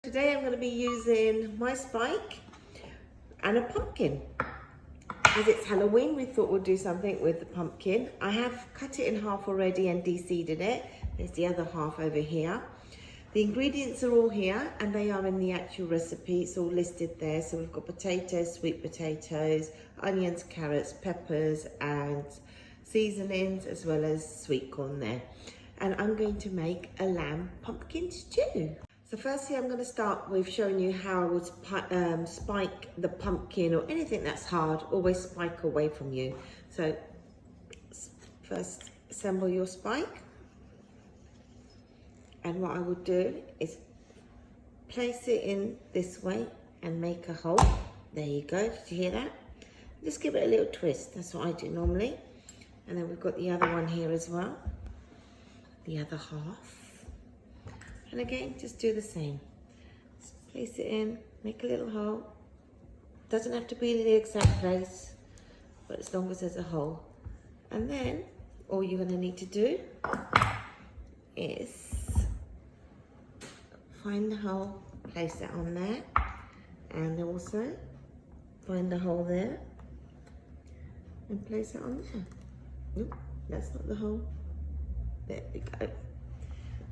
Today I'm going to be using mySpike and a pumpkin. As it's Halloween, we thought we'd do something with the pumpkin. I have cut it in half already and de-seeded it. There's the other half over here. The ingredients are all here and they are in the actual recipe. It's all listed there. So we've got potatoes, sweet potatoes, onions, carrots, peppers and seasonings, as well as sweet corn there. And I'm going to make a lamb pumpkin stew. So firstly, I'm going to start with showing you how I would spike the pumpkin, or anything that's hard, always spike away from you. So first assemble your spike. And what I would do is place it in this way and make a hole. There you go, did you hear that? Just give it a little twist, that's what I do normally. And then we've got the other one here as well, the other half. And again, just do the same. Just place it in, make a little hole. Doesn't have to be in the exact place, but as long as there's a hole. And then all you're going to need to do is find the hole, place it on there, and also find the hole there and place it on there. Nope, that's not the hole. There we go,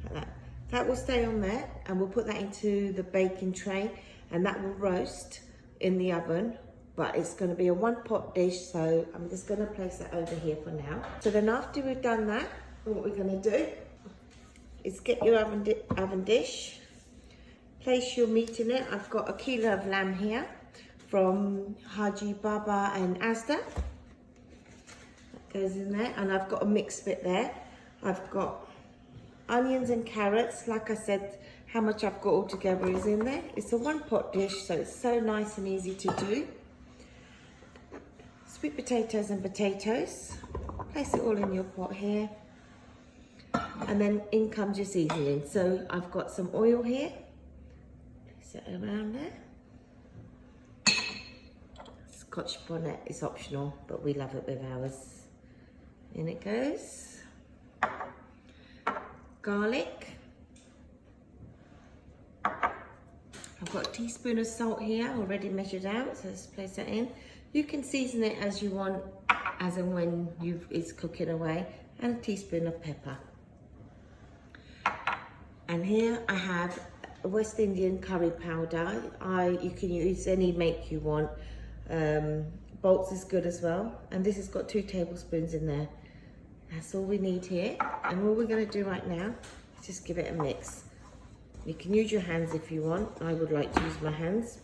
like that. That will stay on there, and we'll put that into the baking tray, and that will roast in the oven, but it's going to be a one-pot dish, so I'm just going to place that over here for now. So then after we've done that, what we're going to do is get your oven dish, place your meat in it. I've got a kilo of lamb here from Haji Baba and Asda. That goes in there, and I've got a mixed bit there. I've got onions and carrots. Like I said, how much I've got all together is in there. It's a one-pot dish, so it's so nice and easy to do. Sweet potatoes and potatoes. Place it all in your pot here. And then in comes your seasoning. So I've got some oil here. Place it around there. Scotch bonnet is optional, but we love it with ours. In it goes. Garlic. I've got a teaspoon of salt here already measured out, so let's place that in. You can season it as you want, as and when it's cooking away, and a teaspoon of pepper. And here I have a West Indian curry powder. You can use any make you want. Bolts is good as well, and this has got 2 tablespoons in there. That's all we need here, and all we're going to do right now is just give it a mix. You can use your hands if you want. I would like to use my hands.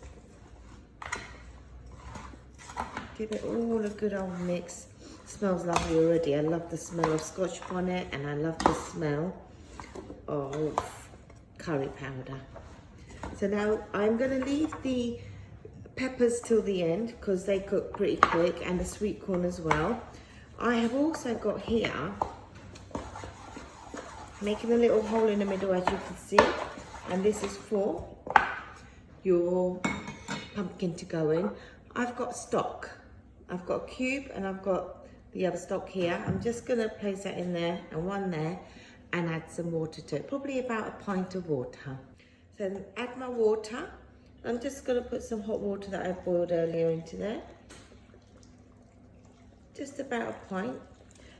Give it all a good old mix. Smells lovely already. I love the smell of Scotch bonnet, and I love the smell of curry powder. So now I'm going to leave the peppers till the end because they cook pretty quick, and the sweet corn as well. I have also got here, making a little hole in the middle as you can see, and this is for your pumpkin to go in. I've got stock. I've got a cube and I've got the other stock here. I'm just going to place that in there and one there and add some water to it, probably about a pint of water. So then add my water. I'm just going to put some hot water that I boiled earlier into there. Just about a pint.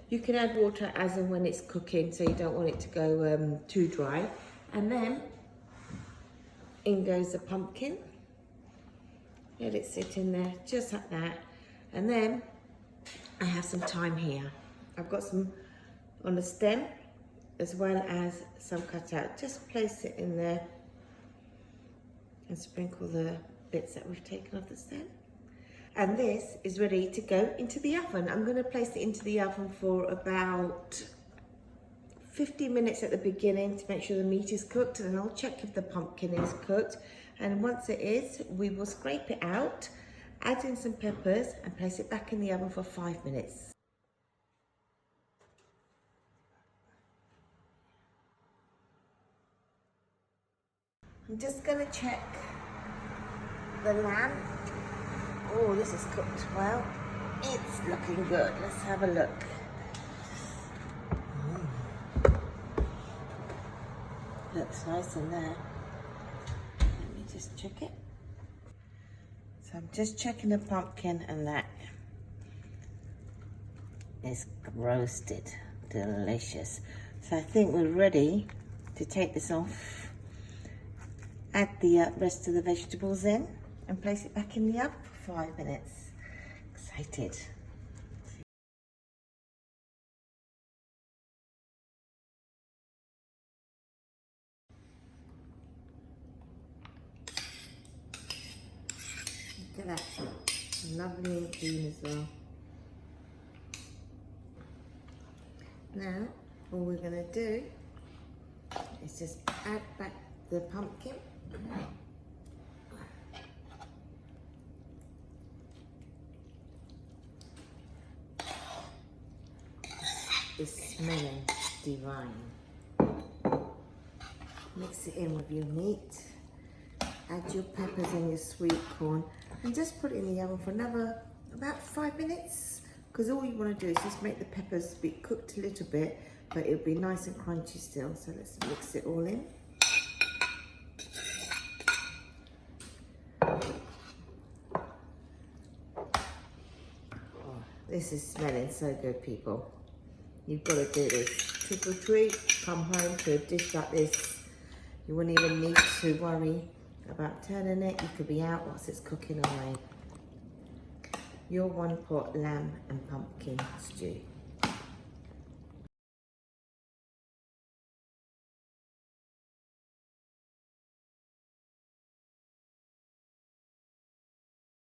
You can add water as and when it's cooking, so you don't want it to go too dry. And then in goes the pumpkin. Let it sit in there just like that. And then I have some thyme here. I've got some on the stem as well as some cut out. Just place it in there and sprinkle the bits that we've taken off the stem. And this is ready to go into the oven. I'm going to place it into the oven for about 50 minutes at the beginning to make sure the meat is cooked, and I'll check if the pumpkin is cooked. And once it is, we will scrape it out, add in some peppers and place it back in the oven for 5 minutes. I'm just going to check the lamb. Oh, this is cooked well. It's looking good. Let's have a look. Looks nice in there. just check it. So I'm just checking the pumpkin, and that is roasted, delicious. So I think we're ready to take this off, add the rest of the vegetables in, and place it back in the oven for 5 minutes. Excited. Look at that, lovely and clean as well. Now, all we're going to do is just add back the pumpkin. It's smelling divine. Mix it in with your meat. Add your peppers and your sweet corn, and just put it in the oven for another about 5 minutes, because all you want to do is just make the peppers be cooked a little bit, but it'll be nice and crunchy still. So let's mix it all in. Oh, this is smelling so good, people. You've got to do this. Trick or treat, come home to a dish like this. You wouldn't even need to worry about turning it. You could be out whilst it's cooking away. Your one pot lamb and pumpkin stew.